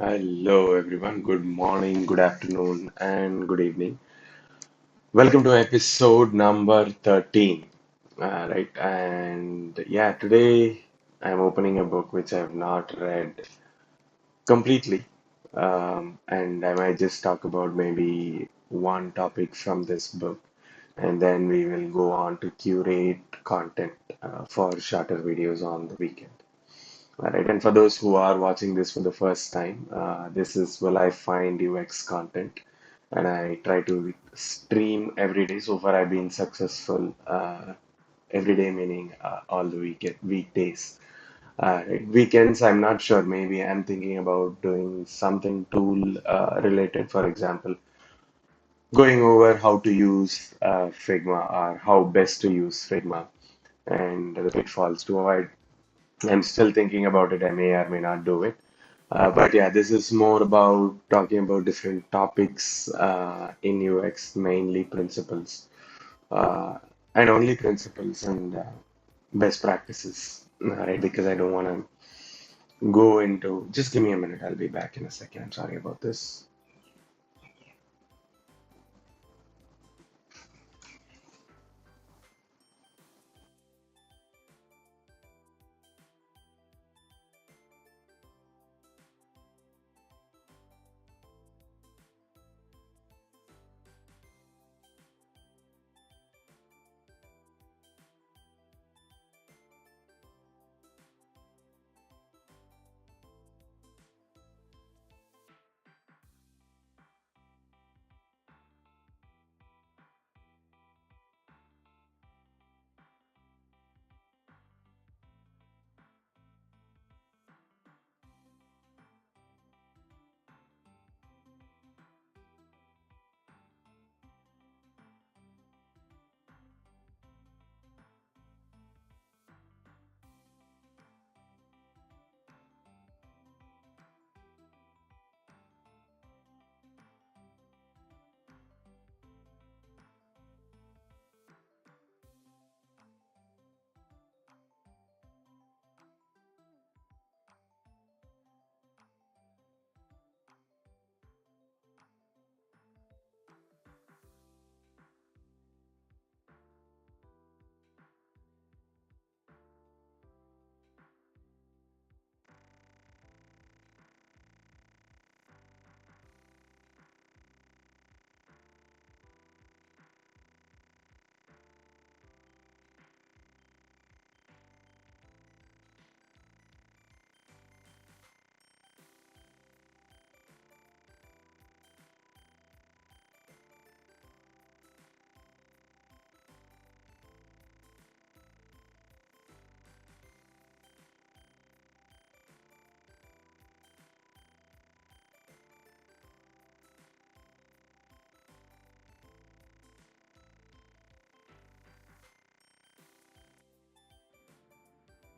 Hello, everyone. Good morning, good afternoon, and good evening. Welcome to episode number 13. Right, and yeah, today I'm opening a book which I've not read completely. And I might just talk about maybe one topic from this book, and then we will go on to curate content for shorter videos on the weekend. All right, and for those who are watching this for the first time, this is Will I Find UX content, and I try to stream every day. So far, I've been successful every day, meaning all the weekdays. Weekends, I'm not sure. Maybe I'm thinking about doing something tool related, for example, going over how to use Figma or how best to use Figma and the pitfalls to avoid. I'm still thinking about it. I may or may not do it. But yeah, this is more about talking about different topics in UX, mainly principles, uh, and only principles and best practices, right? Because I don't want to go into. Just give me a minute. I'll be back in a second. I'm sorry about this.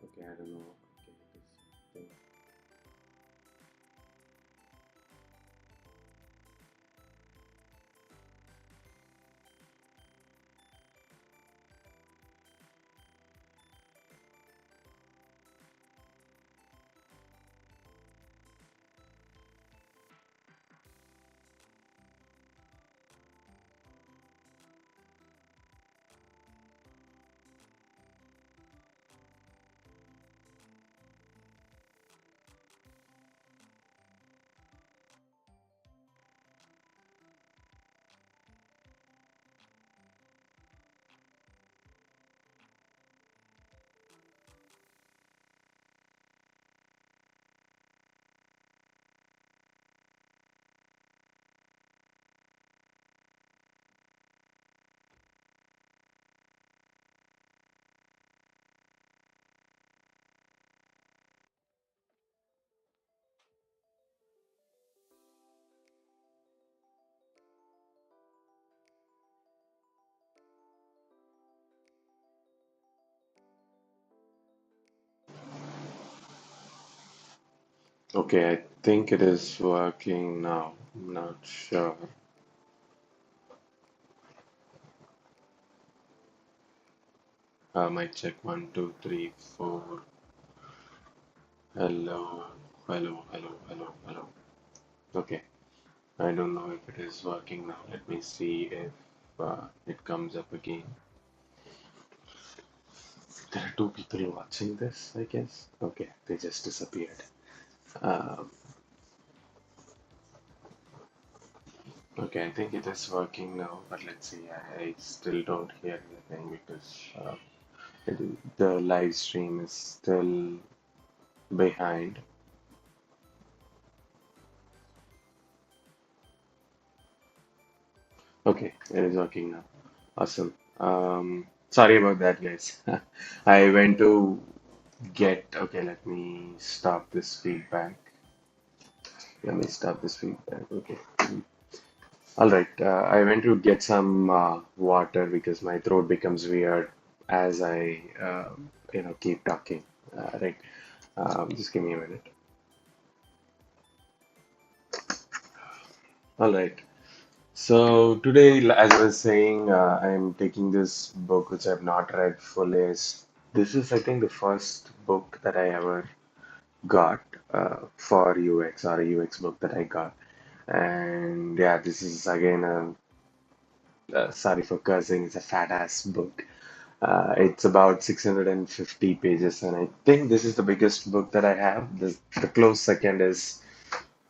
Okay, I don't know. Okay, this thing. Okay, I think it is working now. I'm not sure. I might check 1, 2, 3, 4. Hello, hello, hello, hello, hello. Okay, I don't know if it is working now. Let me see if it comes up again. There are two people watching this, I guess. Okay, they just disappeared. Um, okay, I think it is working now, but let's see. I still don't hear anything because the live stream is still behind. Okay, it is working now. Awesome. Sorry about that, guys. I went to okay, let me stop this feedback. Let me stop this feedback. Okay. All right. I went to get some water because my throat becomes weird as I keep talking. Right. Just give me a minute. All right. So today, as I was saying, I'm taking this book which I've not read fully. This is, I think, the first book that I ever got for UX or a UX book that I got. And yeah, this is again sorry for cursing, it's a fat ass book. It's about 650 pages, and I think this is the biggest book that I have. The close second is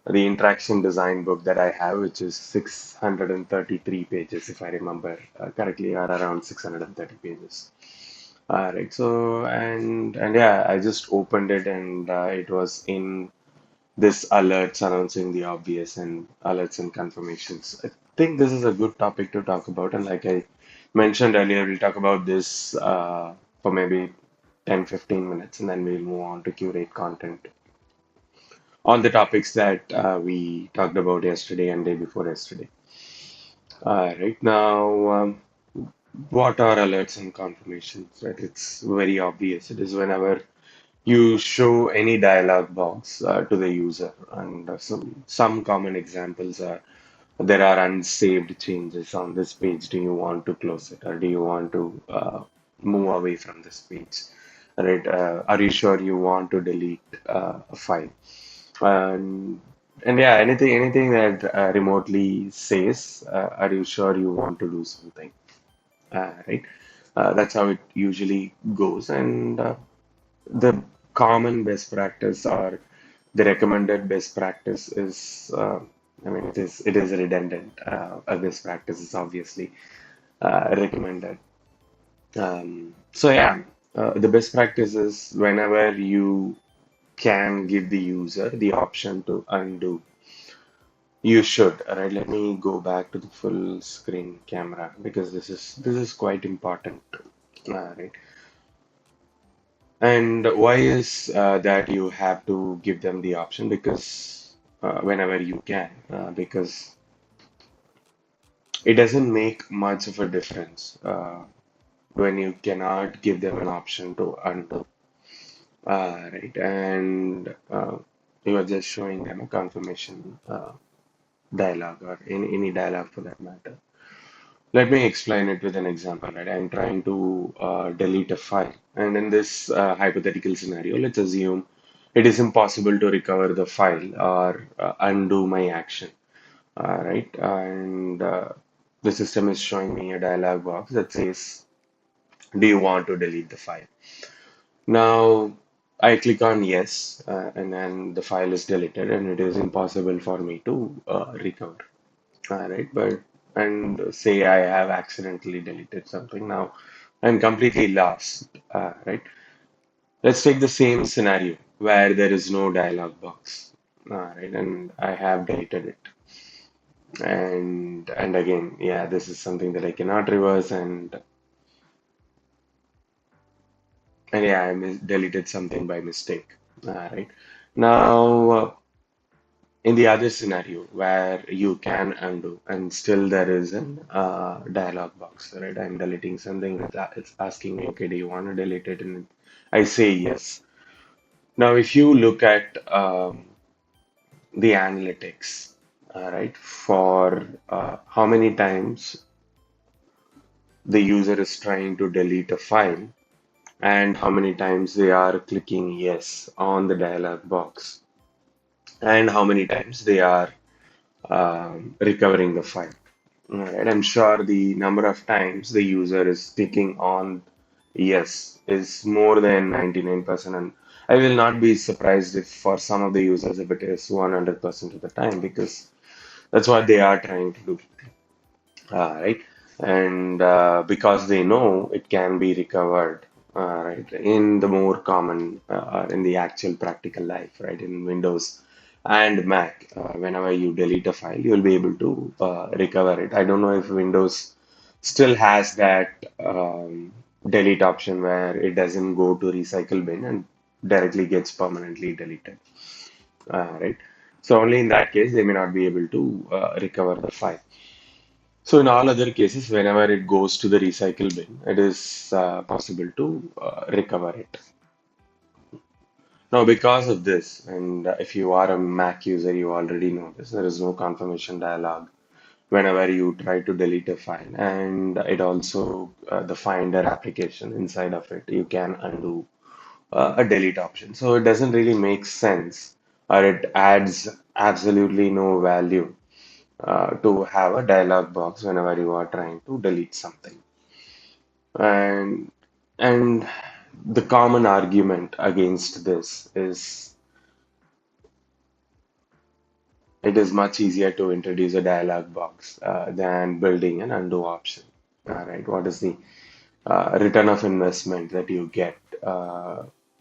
the interaction design book that I have, which is 633 pages, if I remember correctly, or around 630 pages. Right. So and yeah, I just opened it and it was in this alerts announcing the obvious and alerts and confirmations. I think this is a good topic to talk about, and like I mentioned earlier, we'll talk about this for maybe 10-15 minutes, and then we'll move on to curate content on the topics that we talked about yesterday and day before yesterday. Right now, what are alerts and confirmations? Right, it's very obvious. It is whenever you show any dialog box to the user, and some common examples are there are unsaved changes on this page. Do you want to close it, or do you want to move away from this page? Right? Are you sure you want to delete a file? And and yeah, anything that remotely says, are you sure you want to do something? Right? That's how it usually goes. And the common best practice or the recommended best practice is, I mean, it is redundant. A best practice is obviously recommended. So yeah, the best practice is whenever you can give the user the option to undo. You should, right? Let me go back to the full screen camera because this is quite important, right? And why is that you have to give them the option? Because whenever you can, because it doesn't make much of a difference when you cannot give them an option to undo, right? And you are just showing them a confirmation dialogue or any dialogue for that matter. Let me explain it with an example, right? I'm trying to delete a file, and in this hypothetical scenario, let's assume it is impossible to recover the file or undo my action, right? And the system is showing me a dialog box that says, "Do you want to delete the file?" Now, I click on yes, and then the file is deleted, and it is impossible for me to recover. All right, but and say I have accidentally deleted something. Now I'm completely lost. Right. Let's take the same scenario where there is no dialog box. All right, and I have deleted it. And again, yeah, this is something that I cannot reverse, and yeah, deleted something by mistake. All right. Now, in the other scenario where you can undo and still there is an dialog box, right? I'm deleting something it's asking me, okay, do you want to delete it? And I say yes. Now, if you look at the analytics, right, for how many times the user is trying to delete a file and how many times they are clicking yes on the dialog box and how many times they are recovering the file. Alright, I'm sure the number of times the user is clicking on yes is more than 99%, and I will not be surprised if for some of the users if it is 100% of the time, because that's what they are trying to do, right? And because they know it can be recovered, right, in the more common, in the actual practical life, right, in Windows and Mac, whenever you delete a file, you'll be able to recover it. I don't know if Windows still has that delete option where it doesn't go to recycle bin and directly gets permanently deleted, right? So only in that case they may not be able to recover the file. So in all other cases, whenever it goes to the recycle bin, it is possible to recover it. Now, because of this, and if you are a Mac user, you already know this, there is no confirmation dialog whenever you try to delete a file. And it also, the Finder application inside of it, you can undo a delete option. So it doesn't really make sense, or it adds absolutely no value to have a dialog box whenever you are trying to delete something. And and the common argument against this is it is much easier to introduce a dialog box than building an undo option. Right? What is the return of investment that you get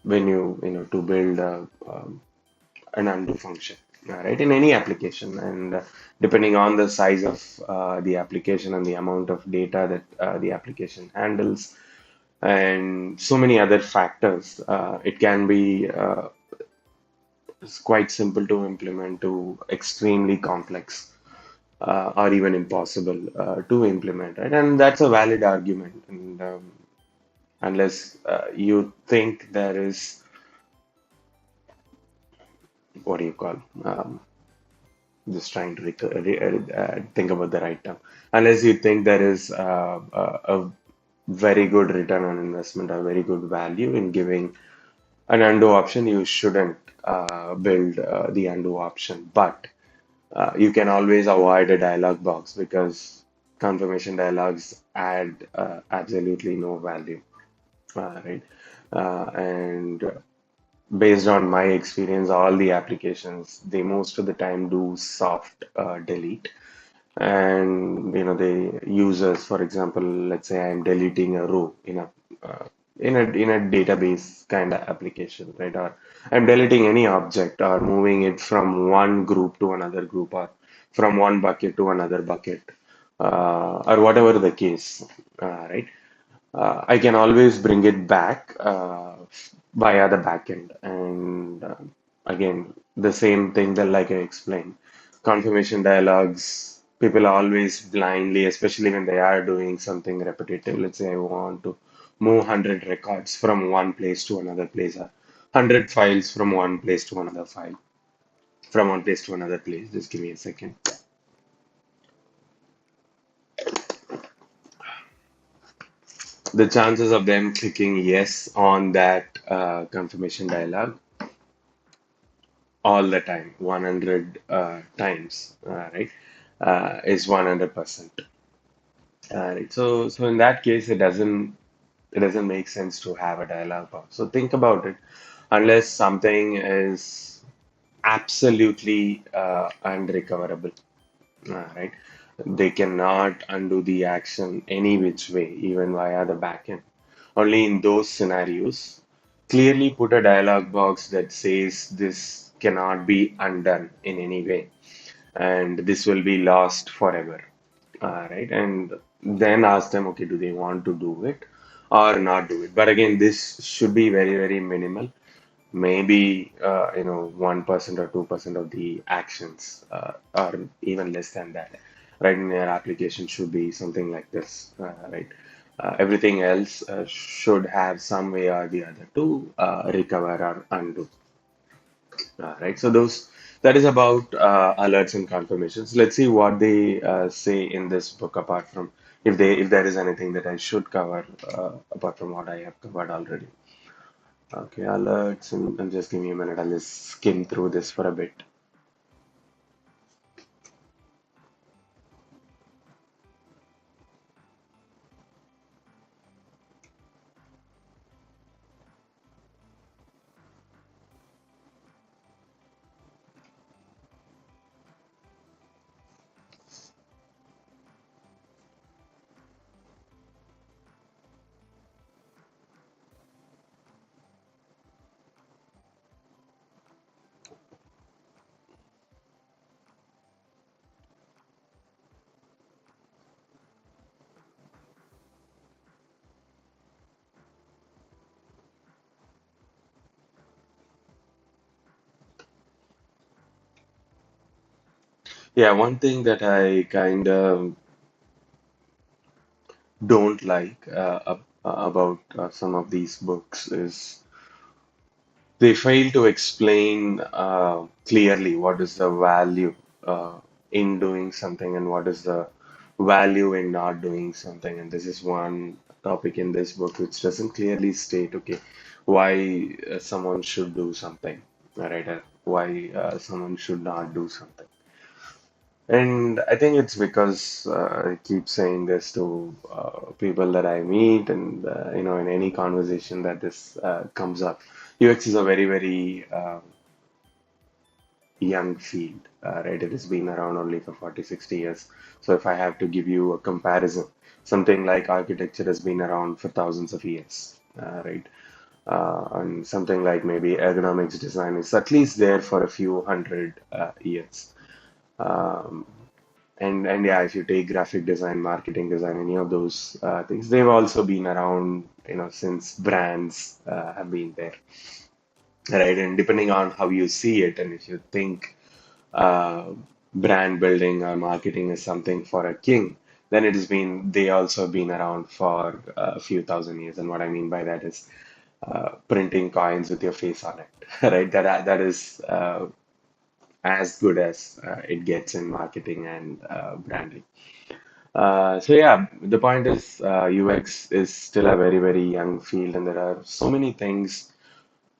when you to build an undo function? Right? In any application, and depending on the size of the application and the amount of data that the application handles, and so many other factors. It can be it's quite simple to implement to extremely complex or even impossible to implement, right? And that's a valid argument. And unless you think there is, what do you call, just trying to think about the right term, unless you think there is a very good return on investment or very good value in giving an undo option, you shouldn't build the undo option. But you can always avoid a dialog box because confirmation dialogues add absolutely no value, right? And based on my experience, all the applications, they most of the time do soft delete. And the users, for example, let's say I'm deleting a row uh, in a database kind of application, right? Or I'm deleting any object or moving it from one group to another group, or from one bucket to another bucket, or whatever the case, right? I can always bring it back via the backend. And again, the same thing that, like I explained, confirmation dialogues, people are always blindly, especially when they are doing something repetitive. Let's say I want to move 100 records from one place to another place, or 100 files from one place to another file, from one place to another place. Just give me a second. The chances of them clicking yes on that confirmation dialog all the time, 100 times, right, is 100%. Right. So in that case, it doesn't make sense to have a dialog box. So think about it. Unless something is absolutely unrecoverable, right? They cannot undo the action any which way, even via the backend. Only in those scenarios, clearly put a dialog box that says this cannot be undone in any way, and this will be lost forever. Right? And then ask them, okay, do they want to do it or not do it? But again, this should be very, very minimal. Maybe 1% or 2% of the actions, or even less than that, right, in your application should be something like this, right? Everything else should have some way or the other to recover or undo, right? So those that is about alerts and confirmations. Let's see what they say in this book, apart from if there is anything that I should cover apart from what I have covered already. Okay, alerts, and just give me a minute. I'll just skim through this for a bit. Yeah, one thing that I kind of don't like about some of these books is they fail to explain clearly what is the value in doing something and what is the value in not doing something. And this is one topic in this book which doesn't clearly state, okay, why someone should do something, right? Why someone should not do something. And I think it's because I keep saying this to people that I meet, and in any conversation that this comes up. UX is a very, very young field, right? It has been around only for 40, 60 years. So if I have to give you a comparison, something like architecture has been around for thousands of years, right? And something like maybe ergonomics design is at least there for a few hundred years. Um, and yeah, if you take graphic design, marketing design, any of those things, they've also been around, since brands have been there, right? And depending on how you see it, and if you think uh, brand building or marketing is something for a king, then they also been around for a few thousand years. And what I mean by that is printing coins with your face on it, right? That is as good as it gets in marketing and branding. So yeah, the point is UX is still a very, very young field, and there are so many things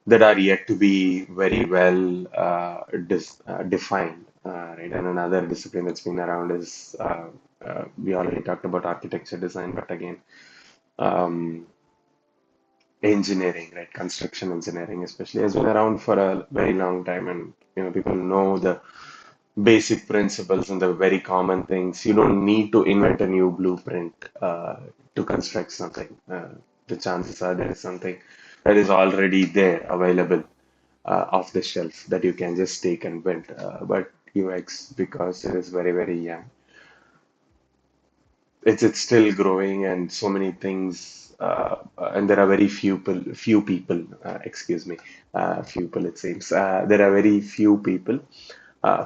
that are yet to be very well defined, right? And another discipline that's been around is we already talked about architecture design, but again, um, engineering, right? Construction engineering, especially, has been around for a very long time, and people know the basic principles and the very common things. You don't need to invent a new blueprint to construct something. The chances are there is something that is already there, available off the shelf that you can just take and build. But UX, because it is very, very young, it's still growing, and so many things, and there are very few people, excuse me, few people it seems. There are very few people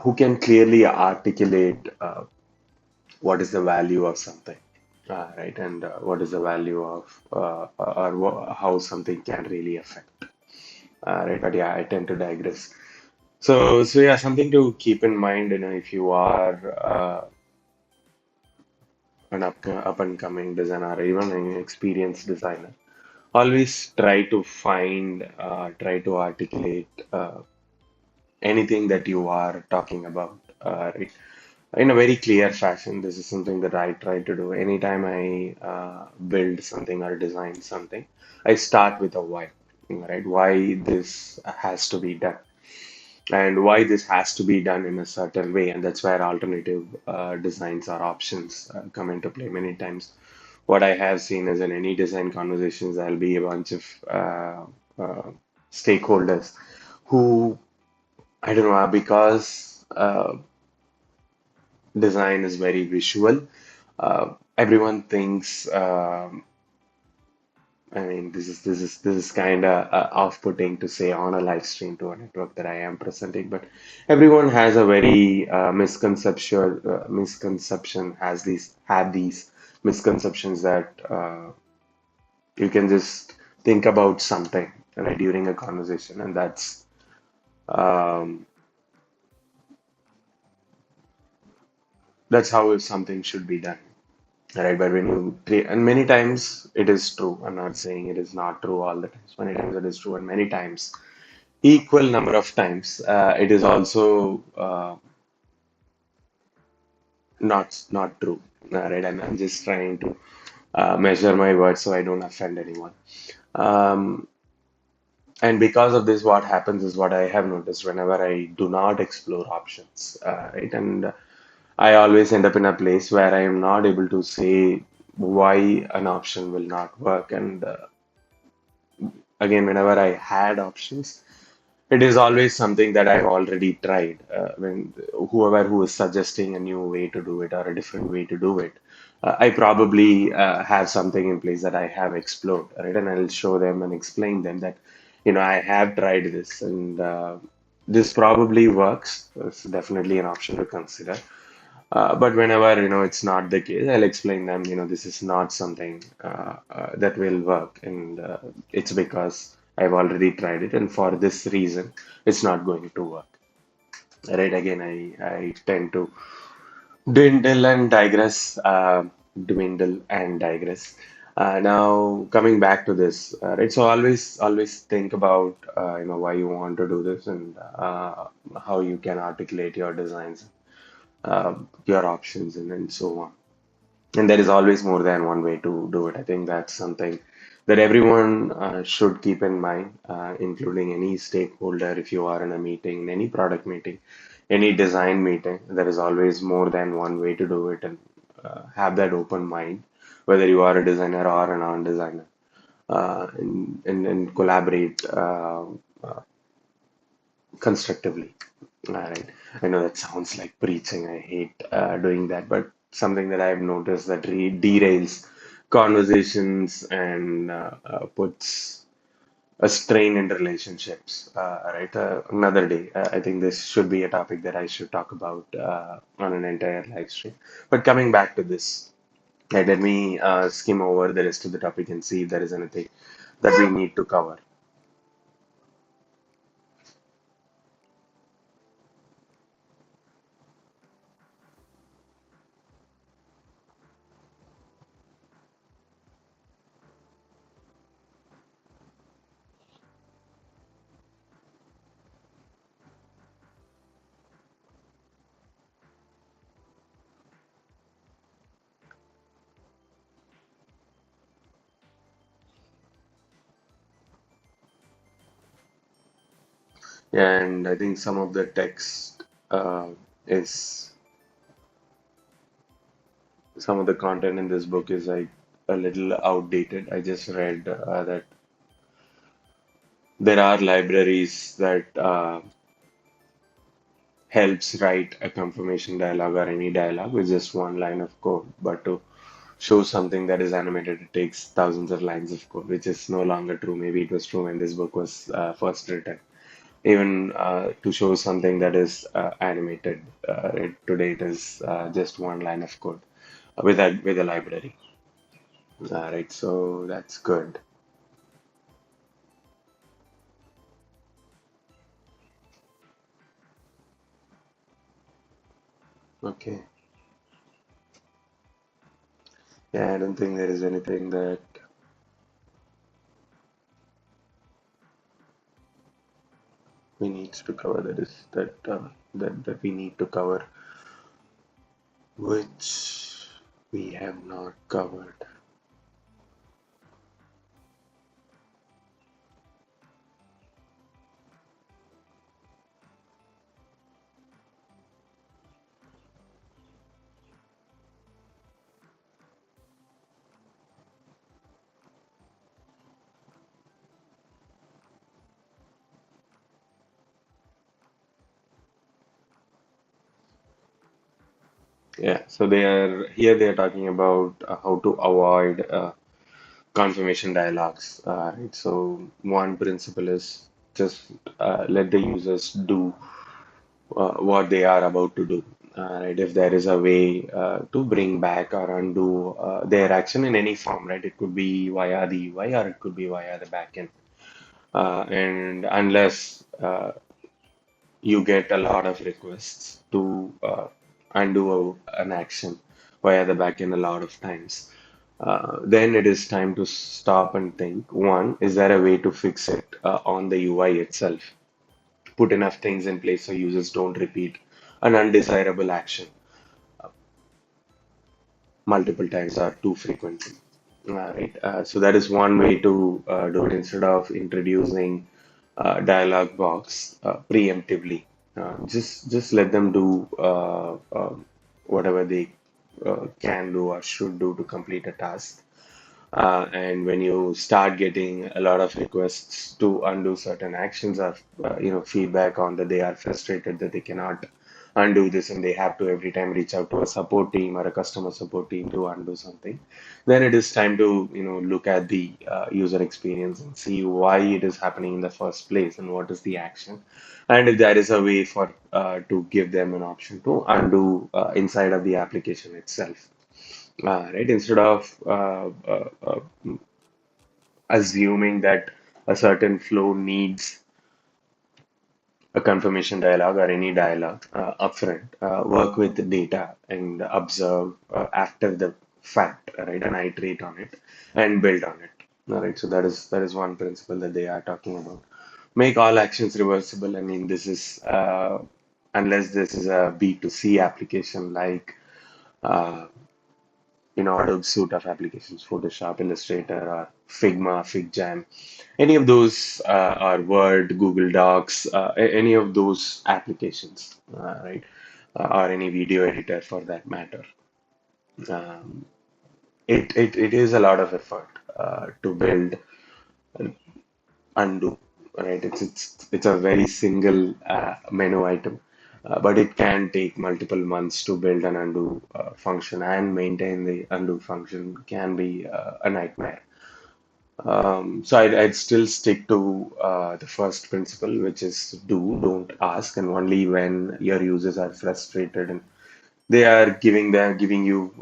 who can clearly articulate what is the value of something, right? And what is the value of or how something can really affect, right? But yeah, I tend to digress. So yeah, something to keep in mind, if you are an up and coming designer or even an experienced designer, always try to articulate anything that you are talking about, right? In a very clear fashion. This is something that I try to do anytime I build something or design something. I start with a why, right? Why this has to be done, and why this has to be done in a certain way. And that's where alternative designs or options come into play many times. What I have seen is in any design conversations, there'll be a bunch of uh, stakeholders who, I don't know, because design is very visual. Everyone thinks, I mean, this is kind of off-putting to say on a live stream to a network that I am presenting, but everyone has a very misconception has these have these misconceptions that you can just think about something, right, during a conversation, and um, that's how something should be done. Right, but when you create, and many times it is true. I'm not saying it is not true all the times. Many times it is true, and many times, equal number of times, it is also not true. Right, and I'm just trying to measure my words so I don't offend anyone. Um, and because of this, what happens is what I have noticed whenever I do not explore options, right, and I always end up in a place where I am not able to say why an option will not work, and again, whenever I had options, it is always something that I've already tried. When whoever who is suggesting a new way to do it or a different way to do it, I probably have something in place that I have explored, right? And I'll show them and explain them that, I have tried this, and this probably works. It's definitely an option to consider. But whenever, it's not the case, I'll explain them, this is not something that will work. And it's because I've already tried it. And for this reason, it's not going to work. Right? Again, I tend to dwindle and digress, dwindle and digress. Now coming back to this, right? So always think about why you want to do this and how you can articulate your designs, your options, and so on. And there is always more than one way to do it. I think that's something that everyone should keep in mind, including any stakeholder. If you are in a meeting, any product meeting, any design meeting, there is always more than one way to do it, and have that open mind, whether you are a designer or a non-designer, and collaborate constructively. All right. I know that sounds like preaching. I hate doing that, but something that I've noticed that re derails conversations and puts a strain in relationships. Right. Another day. I think this should be a topic that I should talk about on an entire live stream. But coming back to this, right, let me skim over the rest of the topic and see if there is anything that we need to cover. And I think some of the text is some of the content in this book is like a little outdated. I just read that there are libraries that helps write a confirmation dialogue or any dialogue with just one line of code. But to show something that is animated, it takes thousands of lines of code, which is no longer true. Maybe it was true when this book was first written. Even to show something that is animated, today it is just one line of code with a library. Right, so that's good. Okay. Yeah, I don't think there is anything that we need to cover that we need to cover, which we have not covered. Yeah, so they are talking about how to avoid confirmation dialogues. Right? So one principle is just let the users do what they are about to do. Right? If there is a way to bring back or undo their action in any form, right? It could be via the UI or it could be via the backend. And unless you get a lot of requests to undo an action via the backend a lot of times, then it is time to stop and think. One, is there a way to fix it on the UI itself? Put enough things in place so users don't repeat an undesirable action multiple times or too frequently. Right. So that is one way to do it instead of introducing dialog box preemptively. Just let them do whatever they can do or should do to complete a task. And when you start getting a lot of requests to undo certain actions or feedback on that they are frustrated that they cannot undo this, and they have to every time reach out to a support team or a customer support team to undo something, then it is time to, look at the user experience and see why it is happening in the first place and what is the action. And if there is a way for to give them an option to undo inside of the application itself, right? Instead of assuming that a certain flow needs a confirmation dialogue or any dialogue upfront, work with the data and observe after the fact, right? And iterate on it and build on it. All right. So that is one principle that they are talking about. Make all actions reversible. I mean, this is unless this is a B2C application like uh, Adobe suite of applications, Photoshop, Illustrator, or Figma, FigJam, any of those, or Word, Google Docs, any of those applications, right? Or any video editor for that matter. Um, it is a lot of effort to build and undo, right? It's a very single menu item, but it can take multiple months to build an undo function, and maintain the undo function can be a nightmare. So I'd still stick to the first principle, which is do, don't ask, and only when your users are frustrated and they are giving you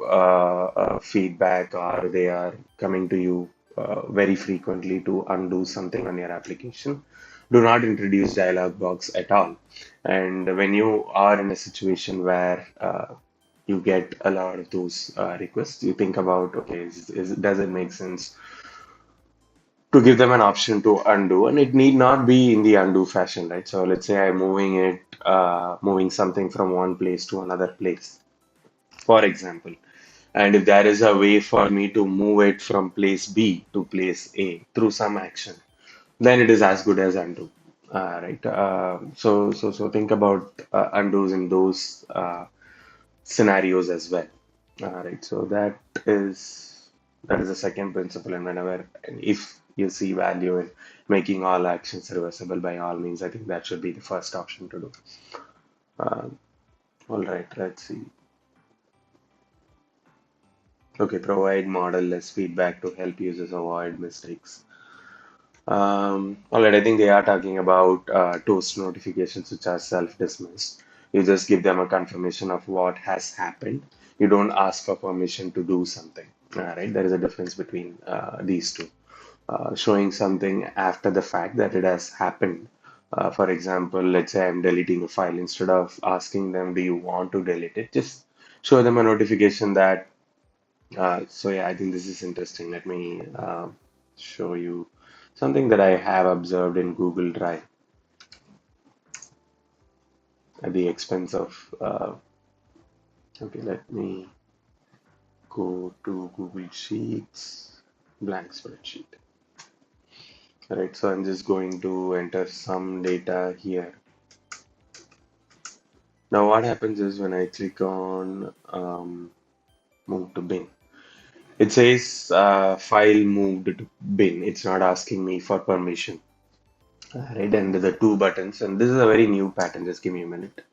feedback, or they are coming to you very frequently to undo something on your application. Do not introduce dialog box at all. And when you are in a situation where you get a lot of those requests, you think about, okay, does it make sense to give them an option to undo, and it need not be in the undo fashion, right? So let's say I'm moving something from one place to another place, for example. And if there is a way for me to move it from place B to place A through some action, then it is as good as undo. Right. So think about undos in those scenarios as well. Right. So that is the second principle. And whenever and if you see value in making all actions reversible, by all means, I think that should be the first option to do. Uh, all right. Let's see. Okay, provide model-less feedback to help users avoid mistakes. All right, I think they are talking about toast notifications which are self-dismissed. You just give them a confirmation of what has happened. You don't ask for permission to do something. Right? There is a difference between these two. Showing something after the fact that it has happened. For example, let's say I'm deleting a file. Instead of asking them, do you want to delete it? Just show them a notification that so yeah, I think this is interesting. Let me show you something that I have observed in Google Drive at the expense of. Okay, let me go to Google Sheets, blank spreadsheet. All right, so I'm just going to enter some data here. Now, what happens is when I click on move to bin, it says file moved to bin. It's not asking me for permission. Right, and the two buttons, and this is a very new pattern. Just give me a minute.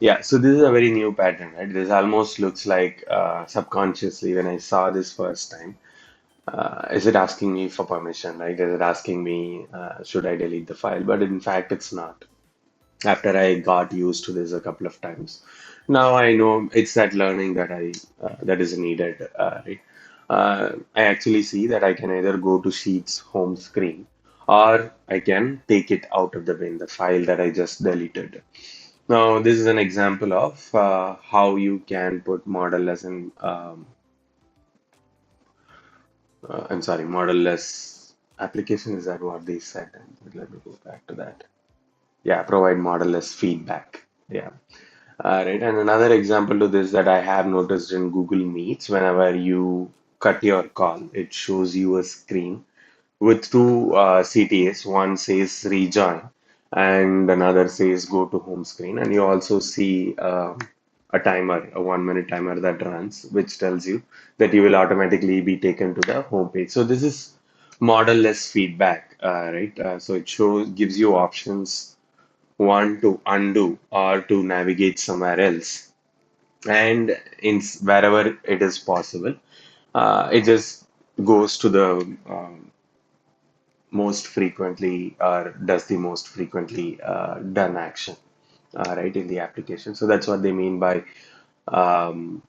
Yeah, so this is a very new pattern, right? This almost looks like subconsciously when I saw this first time. Is it asking me for permission, right? Is it asking me should I delete the file? But in fact, it's not. After I got used to this a couple of times, now I know it's that learning that is needed, right? I actually see that I can either go to Sheets home screen, or I can take it out of the bin, the file that I just deleted. Now, this is an example of how you can put model-less in, I'm sorry, model-less application. Is that what they said? Let me go back to that. Yeah, provide model-less feedback. Yeah. Right. And another example to this that I have noticed in Google Meets, whenever you cut your call, it shows you a screen with two CTAs. One says rejoin and another says go to home screen. And you also see a timer, a 1 minute timer that runs, which tells you that you will automatically be taken to the home page. So this is model-less feedback, right? So it shows gives you options, one to undo or to navigate somewhere else, and wherever it is possible, it just goes to the most frequently or does the most frequently done action, right, in the application. So that's what they mean by um,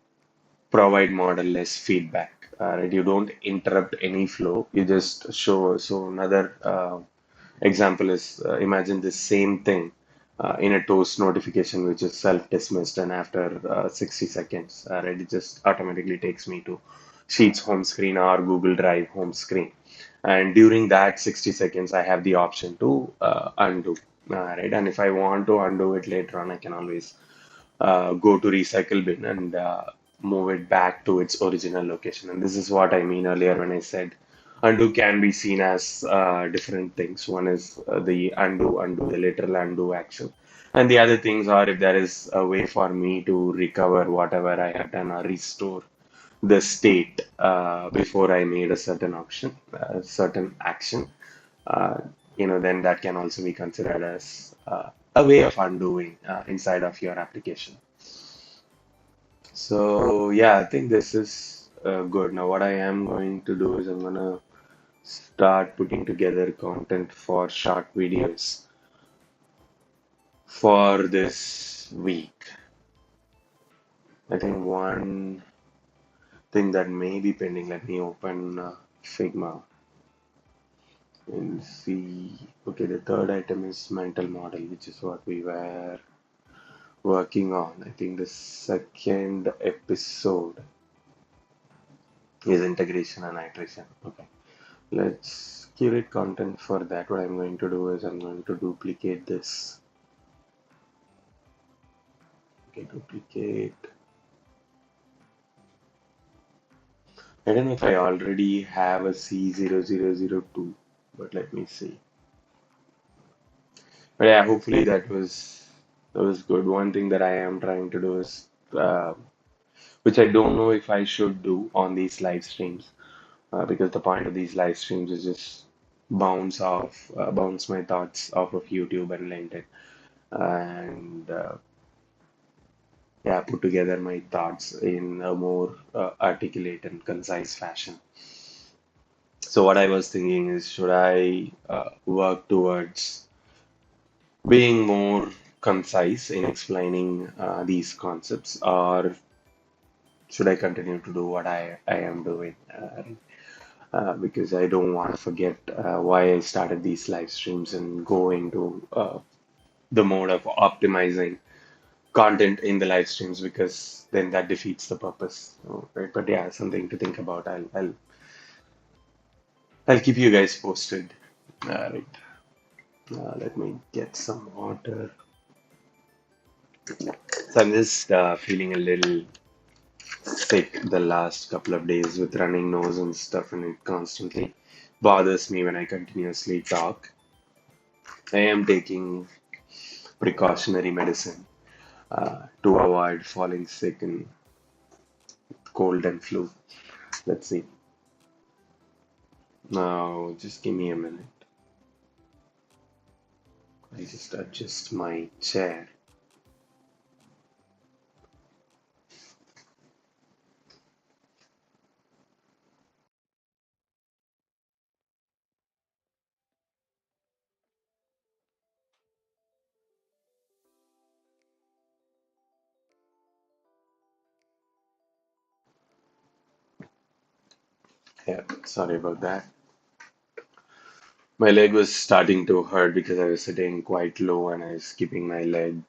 provide model-less feedback. Right? You don't interrupt any flow. You just show. So another example is imagine the same thing in a toast notification which is self-dismissed, and after 60 seconds, right, it just automatically takes me to Sheets home screen or Google Drive home screen. And during that 60 seconds, I have the option to undo. Right, and if I want to undo it later on, I can always go to recycle bin and move it back to its original location. And this is what I mean earlier when I said undo can be seen as different things. One is the undo, the literal undo action. And the other things are if there is a way for me to recover whatever I have done or restore the state before I made a certain option, certain action, uh, then that can also be considered as a way of undoing inside of your application. So yeah, I think this is good. Now what I am going to do is I'm gonna start putting together content for short videos for this week. I think one thing that may be pending, let me open Figma and see. Okay, the third item is mental model, which is what we were working on. I think the second episode is integration and iteration. Okay. Let's curate content for that. What I'm going to do is I'm going to duplicate this. Okay, duplicate. I don't know if I already have a C0002, but let me see. But yeah, hopefully that was good. One thing that I am trying to do is, which I don't know if I should do on these live streams, because the point of these live streams is just bounce my thoughts off of YouTube and LinkedIn, and yeah, put together my thoughts in a more articulate and concise fashion. So what I was thinking is, should I work towards being more concise in explaining these concepts, or should I continue to do what I am doing? Because I don't want to forget why I started these live streams and go into the mode of optimizing content in the live streams, because then that defeats the purpose. So, right? But yeah, something to think about. I'll keep you guys posted. Right. Let me get some water. So I'm just feeling a little sick the last couple of days with running nose and stuff, and it constantly bothers me when I continuously talk. I am taking precautionary medicine to avoid falling sick and cold and flu. Let's see. Now, just give me a minute. I just adjust my chair. Yeah, sorry about that. My leg was starting to hurt because I was sitting quite low and I was keeping my leg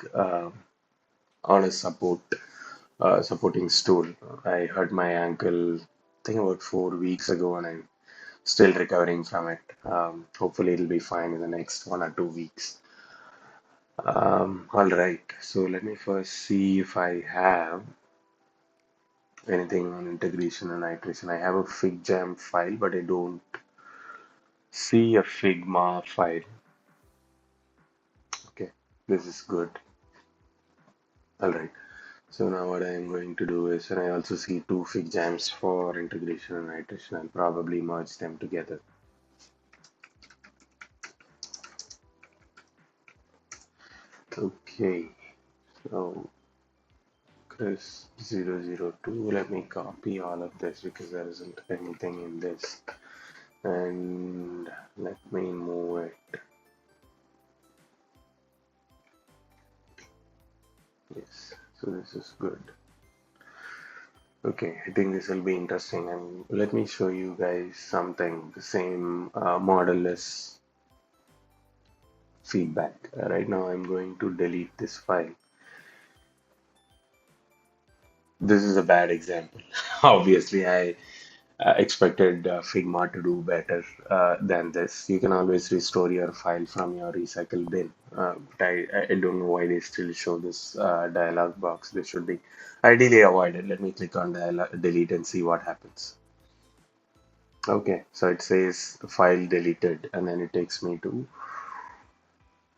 on a supporting stool. I hurt my ankle, I think about 4 weeks ago, and I'm still recovering from it. Hopefully, it'll be fine in the next 1 or 2 weeks. All right, so let me first see if I have anything on integration and iteration. I have a FigJam file, but I don't see a Figma file. Okay, this is good. All right. So now what I am going to do is, and I also see two FigJams for integration and iteration. I'll probably merge them together. Okay, so Chris 002, let me copy all of this because there isn't anything in this. And let me move it. Yes, so this is good. Okay, I think this will be interesting. And let me show you guys something. The same model is feedback. Right now, I'm going to delete this file. This is a bad example. Obviously, I expected Figma to do better than this. You can always restore your file from your recycle bin. But I don't know why they still show this dialog box. This should be ideally avoided. Let me click on delete and see what happens. Okay, so it says file deleted, and then it takes me to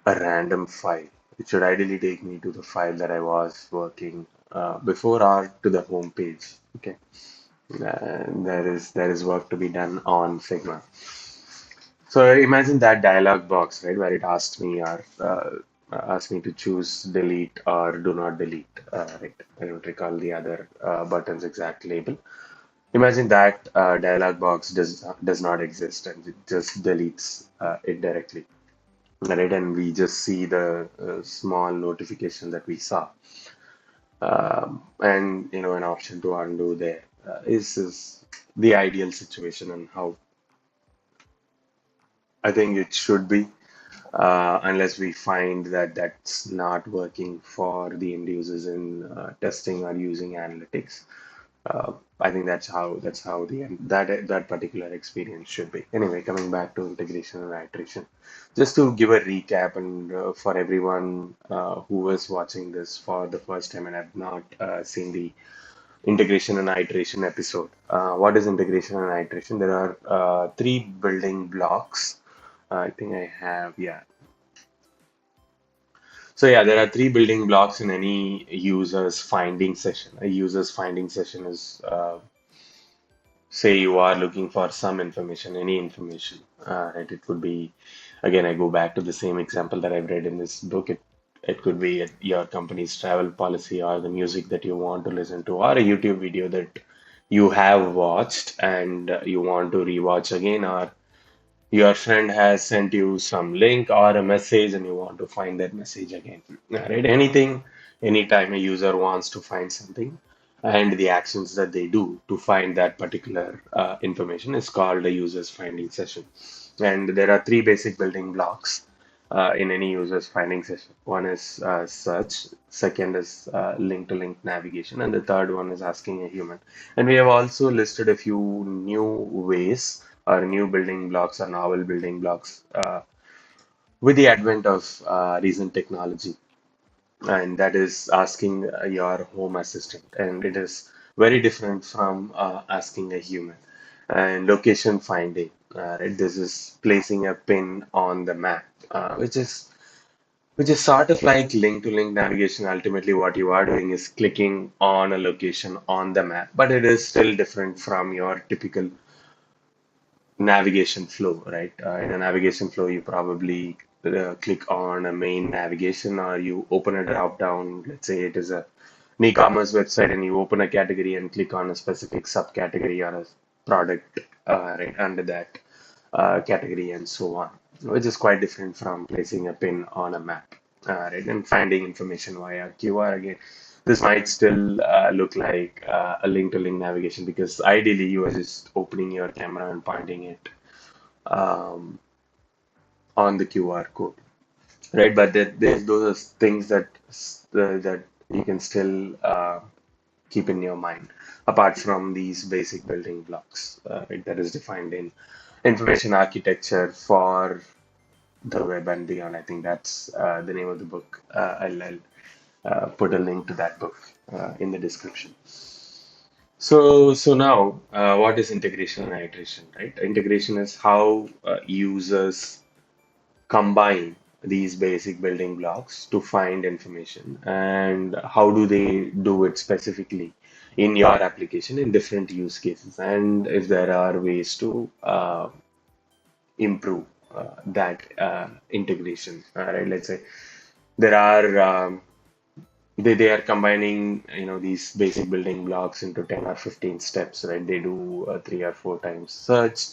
a random file. It should ideally take me to the file that I was working before or to the home page. Okay, there is work to be done on Figma. So imagine that dialog box, right, where it asked me to choose delete or do not delete. Right, I don't recall the other button's exact label. Imagine that dialog box does not exist and it just deletes it directly. Right, and we just see the small notification that we saw, and an option to undo there is the ideal situation and how I think it should be, unless we find that that's not working for the end users in testing or using analytics. I think that's how that particular experience should be. Anyway, coming back to integration and iteration, just to give a recap and for everyone who is watching this for the first time and have not seen the integration and iteration episode. What is integration and iteration? There are three building blocks. I think I have, yeah. So yeah, there are three building blocks in any user's finding session. A user's finding session is say you are looking for some information, any information, right? It could be, again, I go back to the same example that I've read in this book. It could be your company's travel policy or the music that you want to listen to or a YouTube video that you have watched and you want to rewatch again, or your friend has sent you some link or a message and you want to find that message again. Right? Anything, anytime a user wants to find something and the actions that they do to find that particular information is called a user's finding session. And there are three basic building blocks in any user's finding session. One is search, second is link-to-link navigation, and the third one is asking a human. And we have also listed a few new ways or new building blocks or novel building blocks with the advent of recent technology, and that is asking your home assistant, and it is very different from asking a human. And location finding, right? This is placing a pin on the map, which is sort of like link-to-link navigation. Ultimately, what you are doing is clicking on a location on the map, but it is still different from your typical navigation flow, right? In a navigation flow, you probably click on a main navigation or you open a drop down. Let's say it is an e-commerce website and you open a category and click on a specific subcategory or a product right under that category and so on, which is quite different from placing a pin on a map, right? And finding information via QR again. This might still look like a link-to-link navigation because ideally you are just opening your camera and pointing it um, on the QR code, right? But those are things that you can still keep in your mind, apart from these basic building blocks, right, that is defined in information architecture for the web and beyond. I think that's the name of the book. I'll put a link to that book in the description. So now, what is integration and iteration, right? Integration is how users combine these basic building blocks to find information, and how do they do it specifically in your application in different use cases, and if there are ways to improve that integration. Right? Let's say There are they are combining these basic building blocks into 10 or 15 steps, right? They do 3 or 4 times search,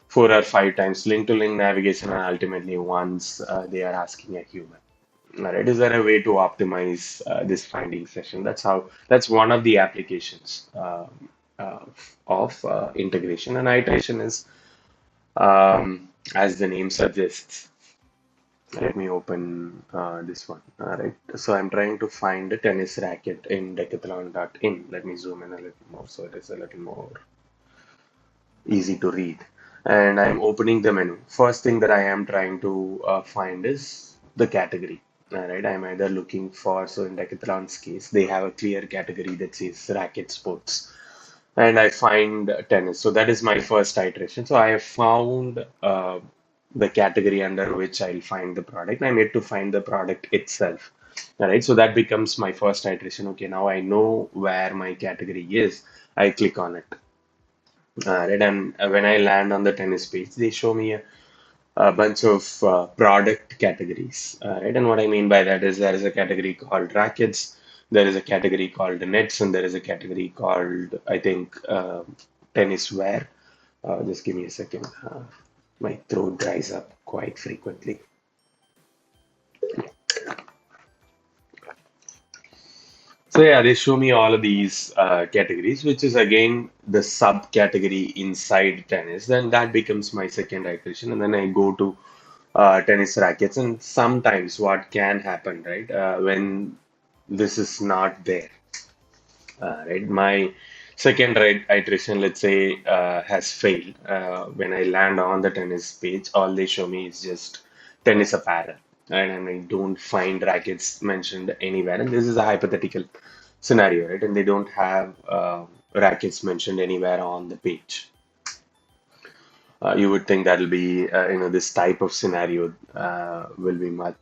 4 or 5 times link to link navigation, and ultimately once they are asking a human. All right, is there a way to optimize this finding session? That's one of the applications uh, of integration. And iteration is, as the name suggests. Let me open this one. All right. So I'm trying to find a tennis racket in decathlon.in. Let me zoom in a little more so it is a little more easy to read. And I'm opening the menu. First thing that I am trying to find is the category. All right. I'm either looking for, so in Decathlon's case, they have a clear category that says racket sports. And I find tennis. So that is my first iteration. So I have found the category under which I'll find the product. I'm yet to find the product itself. All right. So that becomes my first iteration. Okay. Now I know where my category is. I click on it. Right. And when I land on the tennis page, they show me a bunch of product categories. Right. And what I mean by that is there is a category called rackets, there is a category called nets, and there is a category called, I think, tennis wear. Just give me a second. My throat dries up quite frequently. So yeah, they show me all of these categories, which is again the subcategory inside tennis. Then that becomes my second iteration, and then I go to tennis rackets. And sometimes what can happen, right, when this is not there, right? My second iteration, let's say, has failed. When I land on the tennis page, all they show me is just tennis apparel, right? And I don't find rackets mentioned anywhere. And this is a hypothetical scenario, right? And they don't have rackets mentioned anywhere on the page. You would think that'll be, this type of scenario will be much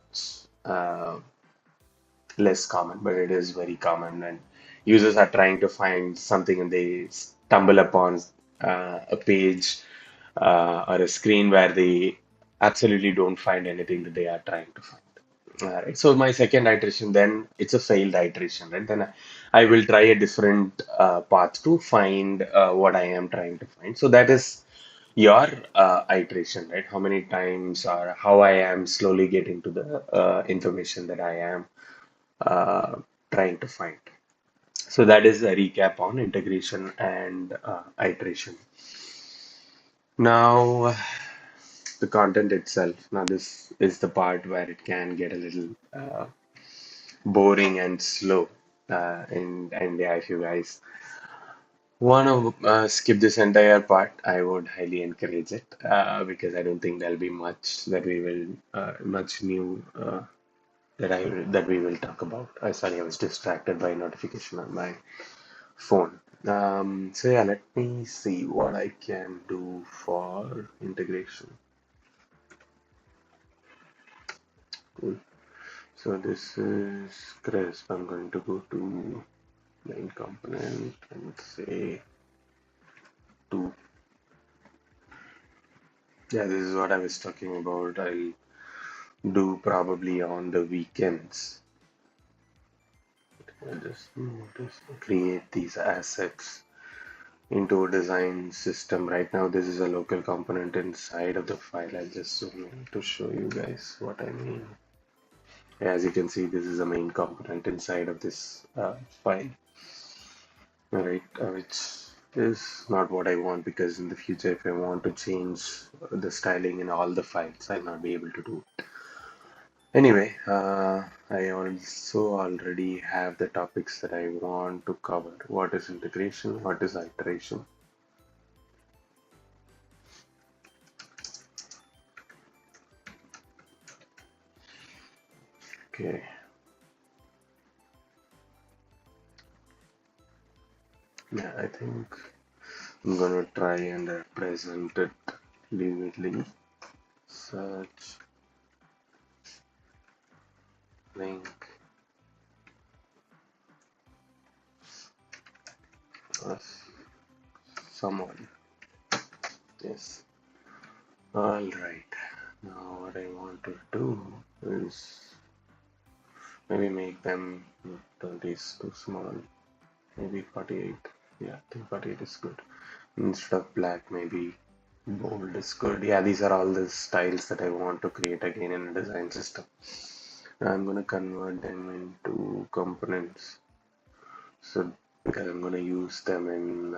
less common, but it is very common. And users are trying to find something and they stumble upon a page or a screen where they absolutely don't find anything that they are trying to find. All right. So my second iteration, then it's a failed iteration, right? Then I will try a different path to find what I am trying to find. So that is your iteration, right? How many times or how I am slowly getting to the information that I am uh, trying to find. So that is a recap on integration and iteration. Now, the content itself. Now, this is the part where it can get a little boring and slow. And yeah, if you guys want to skip this entire part, I would highly encourage it because I don't think there'll be much that we will, much new that we will talk about. Sorry, I was distracted by a notification on my phone. So yeah, let me see what I can do for integration. Cool. So this is crisp. I'm going to go to main component and say to. Yeah, this is what I was talking about. I'll do probably on the weekends. I'll just create these assets into a design system. Right now, this is a local component inside of the file. I'll just zoom in to show you guys what I mean. As you can see, this is the main component inside of this file, right? Which is not what I want because in the future, if I want to change the styling in all the files, I'll not be able to do it. Anyway, I also already have the topics that I want to cover. What is integration? What is iteration? Okay. Yeah, I think I'm gonna try and present it vividly. Search link us someone. Yes. All right. Now what I want to do is Maybe make them 20 is too small. Maybe 48. Yeah, I think 48 is good. Instead of black, maybe bold is good. Yeah, these are all the styles that I want to create again in a design system. I'm gonna convert them into components. So because I'm gonna use them in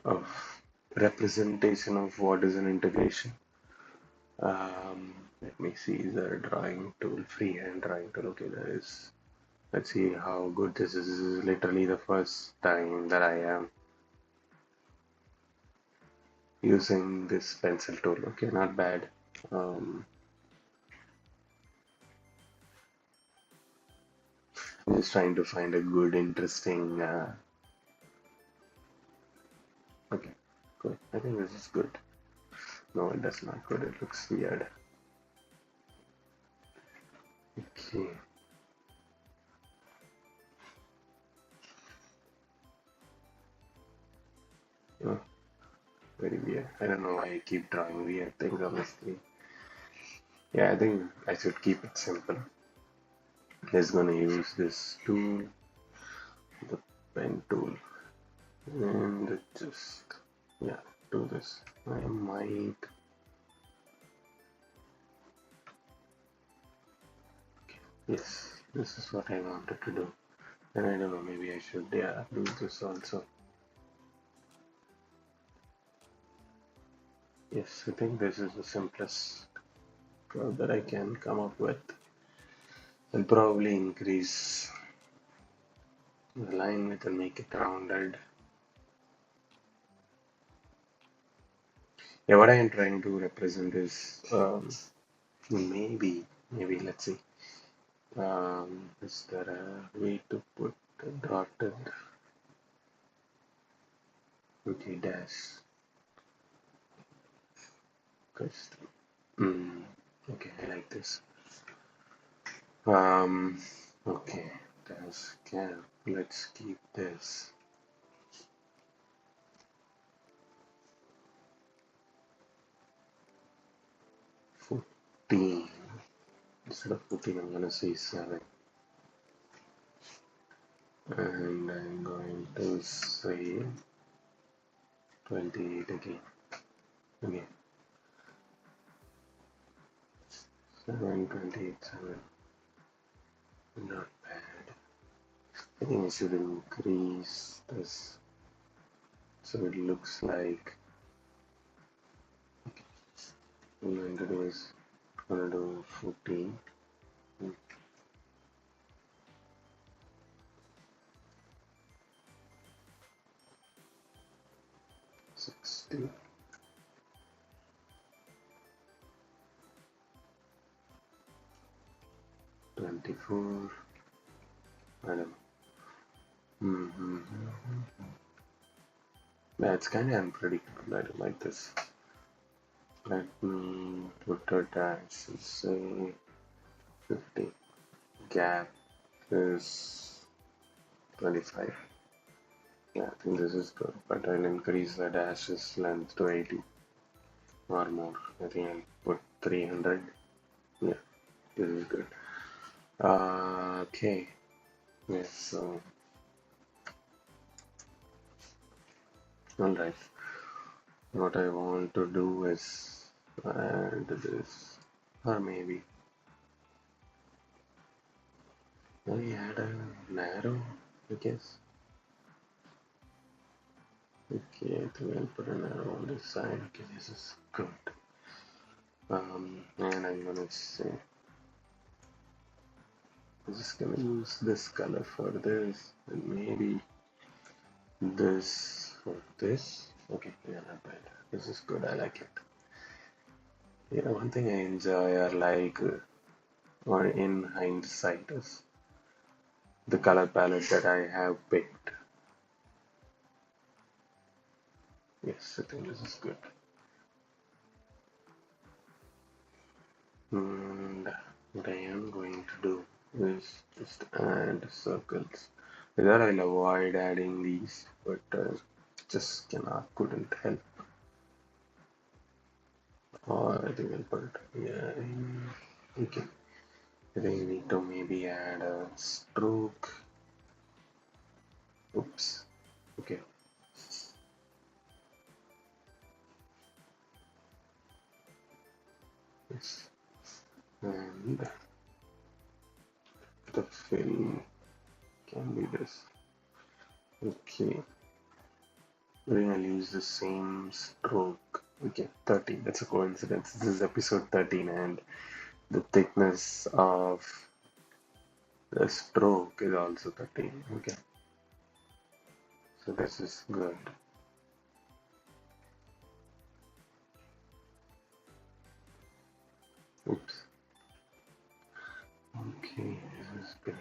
of representation of what is an integration. Let me see the drawing tool, freehand drawing tool. Okay, there is. Let's see how good this is. This is literally the first time that I am using this pencil tool. Okay, not bad. Um, I'm just trying to find a good, interesting. Okay, good. I think this is good. No, it does not good. It looks weird. Okay. Oh, very weird. I don't know why I keep drawing weird things on the screen. Yeah, I think I should keep it simple. Just gonna use this tool, the pen tool, and just yeah, do this. I might. Yes, this is what I wanted to do. And I don't know, maybe I should yeah, do this also. Yes, I think this is the simplest curve that I can come up with. I'll probably increase the line width and make it rounded. Yeah, what I am trying to represent is maybe let's see. Is there a way to put a dotted okay dash? Cause, mm, okay, I like this. Um, okay, dash can. Let's keep this 14. Instead of 14, I'm gonna say 7. And I'm going to say 28 again. Again, 7, 28, 7. Not bad. I think I should increase this so it looks like I'm going to do is gonna do 14, 60, 24. I don't know. Mm-hmm. Yeah, it's kind of unpredictable. I don't like this. Let me put a dash and say 50. Gap is 25. Yeah, I think this is good, but I'll increase the dash's length to 80 or more. I think I'll put 300. Yeah, this is good. Okay. Yes, so, alright. What I want to do is add this, or maybe I add an arrow, I guess. Okay, I think I'll put an arrow on this side. Okay, this is good. And I'm gonna say, I'm just gonna use this color for this, and maybe this for this. Okay, yeah, not bad. This is good. I like it. Yeah, one thing I enjoy or like, or in hindsight, is the color palette that I have picked. Yes, I think this is good. And what I am going to do is just add circles. I thought I'll avoid adding these, but just couldn't help. Or I think I'll put it, yeah, okay. I think we need to maybe add a stroke. Oops. Okay. Yes. And the fill can be this. Okay. We're gonna use the same stroke. Okay, 13. That's a coincidence. This is episode 13, and the thickness of the stroke is also 13. Okay, so this is good. Oops. Okay, this is great.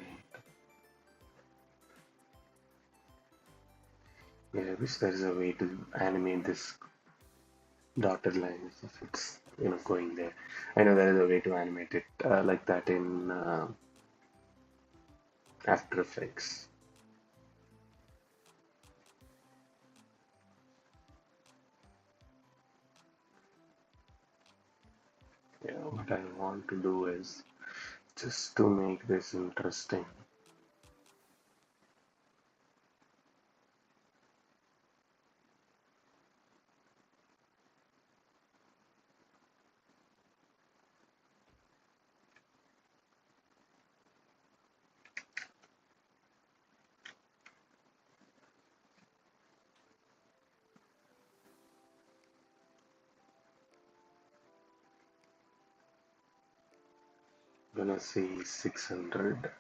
Yeah, I wish there is a way to animate this dotted lines if it's going there. I know there is a way to animate it like that in After Effects. Yeah, what I want to do is just to make this interesting. Gonna say 600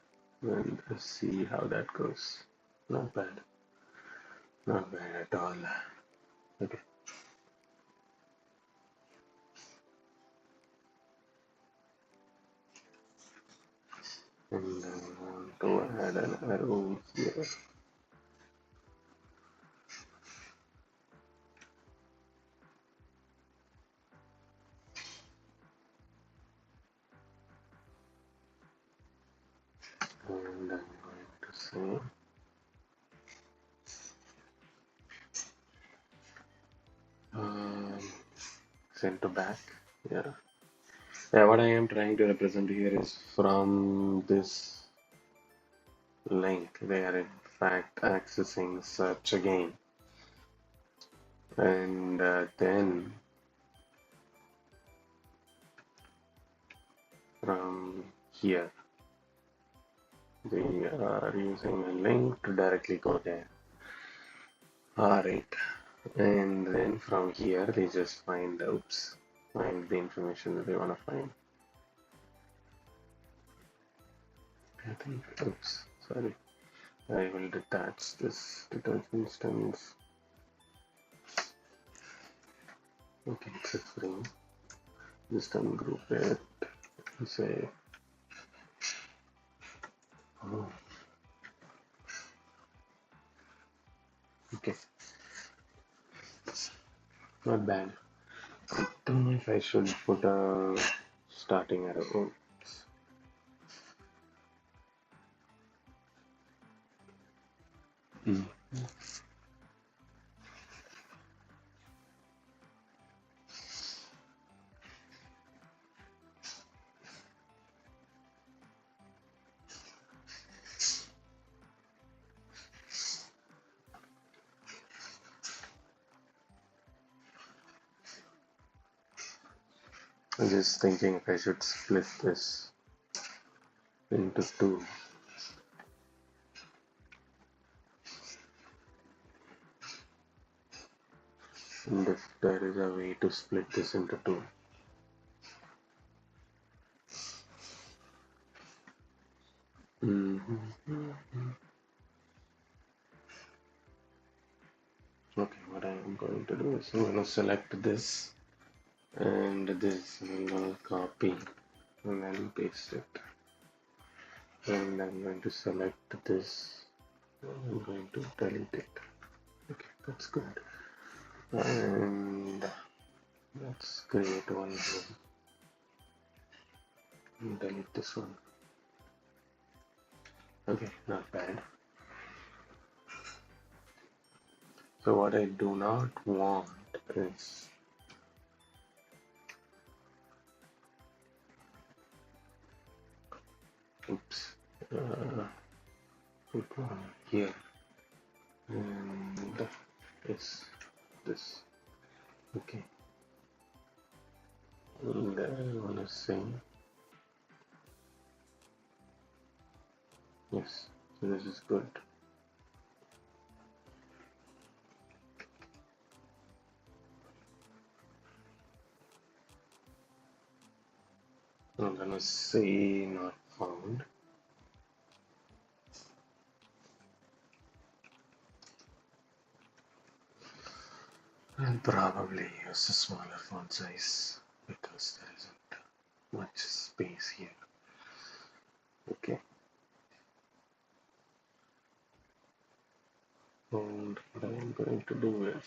and see how that goes. Not bad, not bad at all. Okay, and then I want to add an arrow here. And I'm going to say um, center back. Yeah. Yeah, what I am trying to represent here is from this link, they are in fact accessing search again. And then from here, they are using a link to directly go there. Alright, and then from here they just find find the information that they want to find. I think, sorry, I will detach this detachment instance. Okay, it's a frame. Just ungroup it. Say, oh, okay, not bad. I don't know if I should put a starting arrow. Oh, mm. I'm just thinking if I should split this into two. And if there is a way to split this into two. Okay, what I am going to do is I'm going to select this and this. I'm going to copy and then paste it. And I'm going to select this. I'm going to delete it. Okay, that's good. And let's create one here. And delete this one. Okay, not bad. So what I do not want is Oops. Uh, Put one here. And yes, this. Okay. And I wanna say yes. So this is good. I'm gonna say not found and probably use a smaller font size because there isn't much space here. Okay. And what I'm going to do is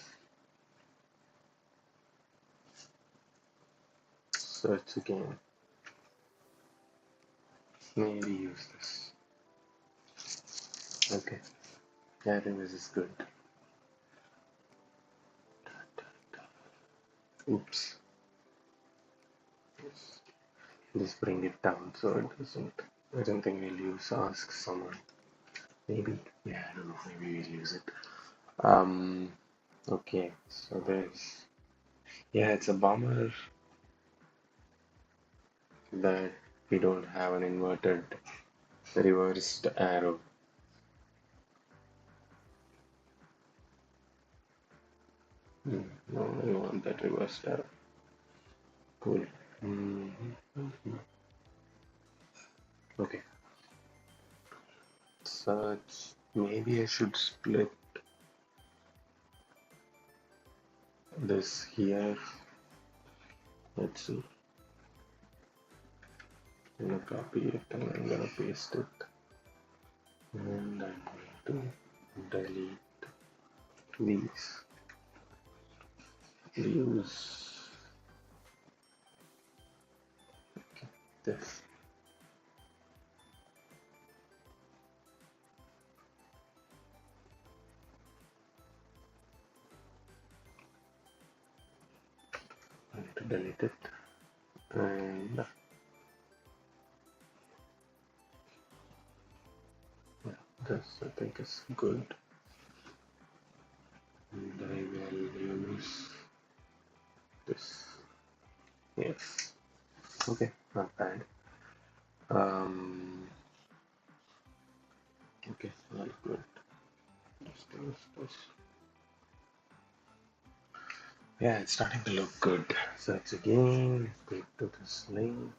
search again. Maybe use this. Okay. Yeah, I think this is good. Oops. Just bring it down so it doesn't. I don't think we'll use ask someone. Maybe. Yeah, I don't know. Maybe we'll use it. Um. Okay. So there's. Yeah, it's a bummer that we don't have an inverted reversed arrow. No, I want that reversed arrow. Cool. Mhm. Okay. Search. Maybe I should split this here. Let's see. I'm gonna copy it and I'm gonna paste it. And I'm going to delete these. Use this. I'm going to delete it. And yeah, this I think is good. And I will use this. Yes. Okay, not bad. Um, okay, all good. This. Yeah, it's starting to look good. Search again. Go to this link.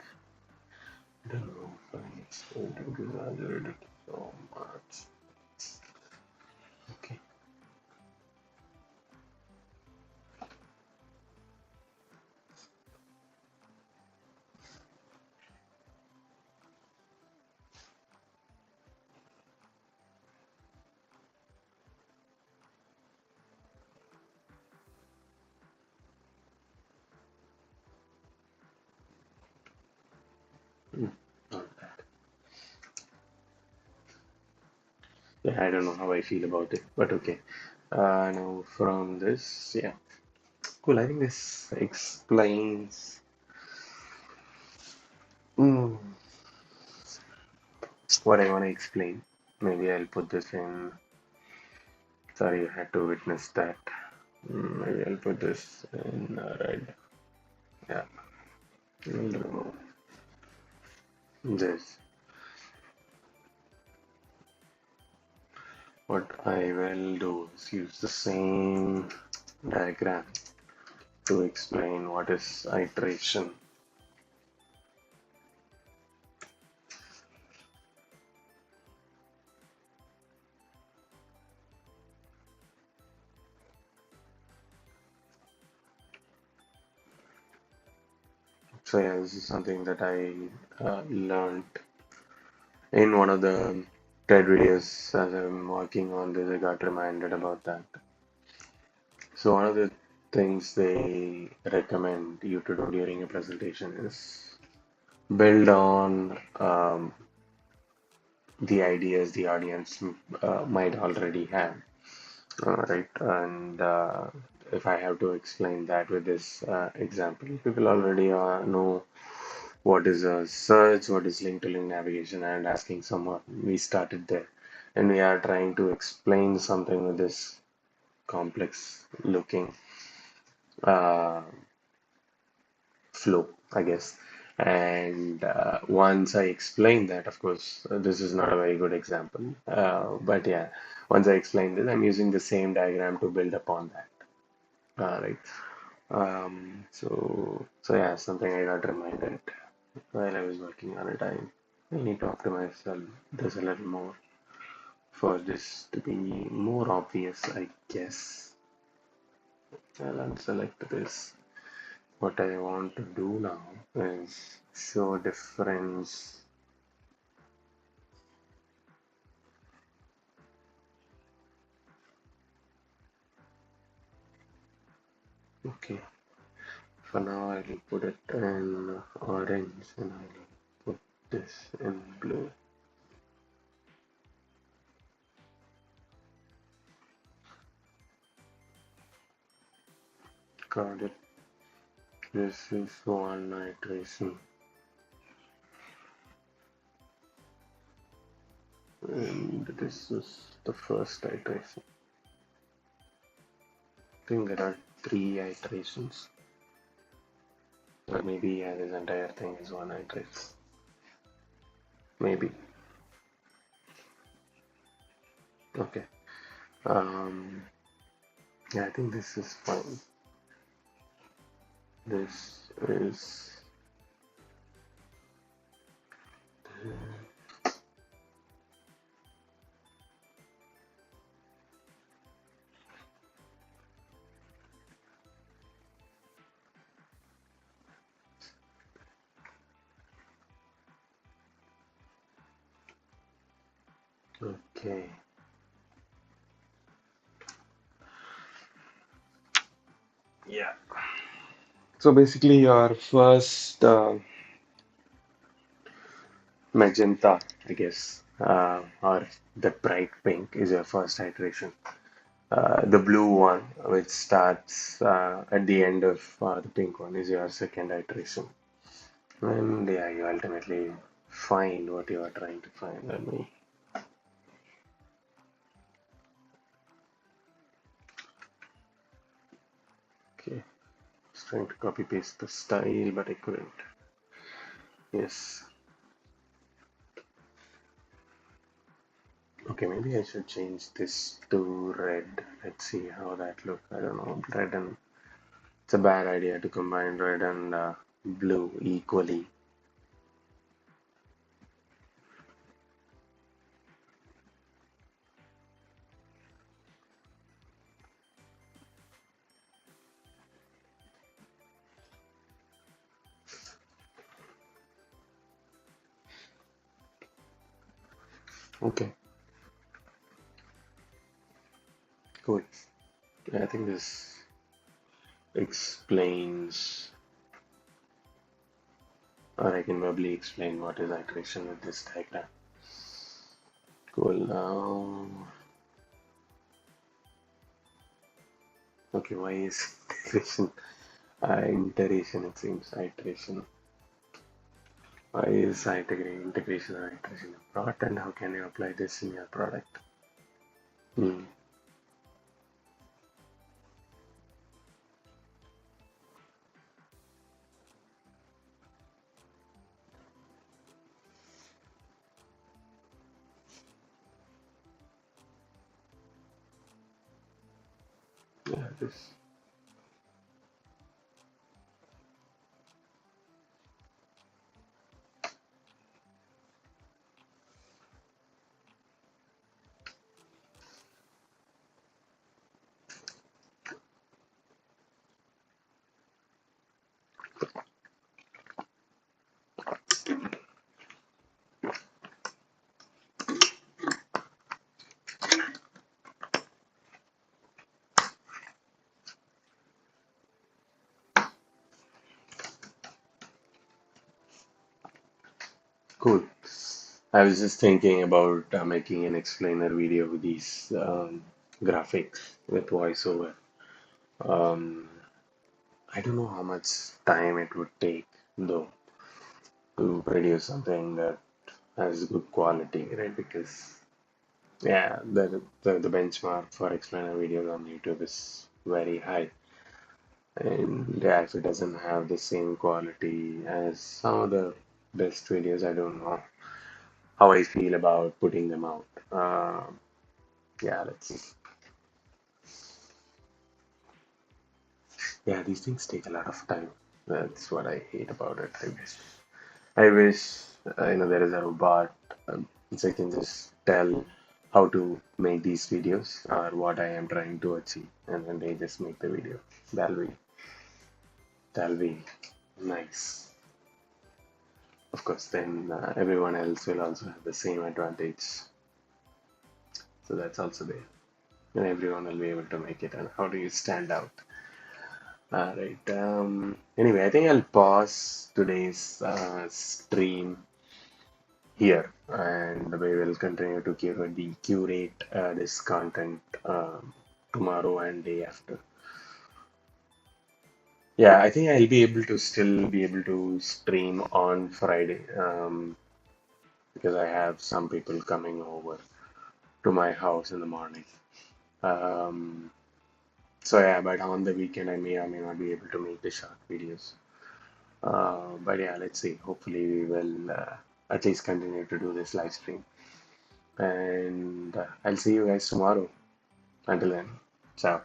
I don't know if I explained it because I read it so much. Okay. Mm, not bad. Yeah, I don't know how I feel about it, but okay. Now from this, yeah, cool. I think this explains mm, what I want to explain. Maybe I'll put this in. Sorry, you had to witness that. Maybe I'll put this in red. Yeah, we'll remove this. What I will do is use the same diagram to explain what is iteration. So yeah, this is something that I learned in one of the TED videos as I'm working on this. I got reminded about that. So one of the things they recommend you to do during a presentation is build on the ideas the audience might already have. Right, and if I have to explain that with this example, people already know what is a search, what is link-to-link navigation, and asking someone. We started there, and we are trying to explain something with this complex looking uh, flow, I guess. And once I explain that, of course, this is not a very good example, but yeah, once I explain this, I'm using the same diagram to build upon that. Right. So yeah, something I got reminded while I was working on it. I need to optimize this a little more for this to be more obvious, I guess. I'll unselect this. What I want to do now is show difference. Okay, for now I will put it in orange and I will put this in blue. Got it. This is one iteration and this is the first iteration. I think there are three iterations. Or maybe yeah, this entire thing is one iteration. Maybe. Okay. Um, yeah, I think this is fine. This is okay. Yeah. So basically, your first magenta, I guess, or the bright pink is your first iteration. The blue one, which starts at the end of the pink one, is your second iteration. And yeah, you ultimately find what you are trying to find. Let me. Okay, just trying to copy paste the style, but I couldn't. Yes. Okay, maybe I should change this to red. Let's see how that look. I don't know. Red and it's a bad idea to combine red and blue equally. Okay, cool. I think this explains, or I can verbally explain what is iteration with this diagram. Cool. Now, okay, why is iteration? Iteration, it seems. Iteration. Why is integration or iteration important, and how can you apply this in your product? Hmm. Yeah, this. Cool. I was just thinking about making an explainer video with these graphics with voiceover. Um, I don't know how much time it would take though. to produce something that has good quality, right? Because yeah, the benchmark for explainer videos on YouTube is very high, and yeah, if it doesn't have the same quality as some of the best videos, I don't know how I feel about putting them out. Yeah, let's see. Yeah, these things take a lot of time. That's what I hate about it. I wish there is a robot so I can just tell how to make these videos or what I am trying to achieve, and then they just make the video. That'll be that'll be nice. Of course, then everyone else will also have the same advantage. So that's also there, and everyone will be able to make it. And how do you stand out? All right. Anyway, I think I'll pause today's stream here, and we will continue to curate this content tomorrow and day after. Yeah, I think I'll be able to still be able to stream on Friday because I have some people coming over to my house in the morning. Um, so yeah, but on the weekend I may or may not be able to make the short videos. But yeah, let's see. Hopefully, we will at least continue to do this live stream. And I'll see you guys tomorrow. Until then, ciao.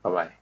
Bye bye.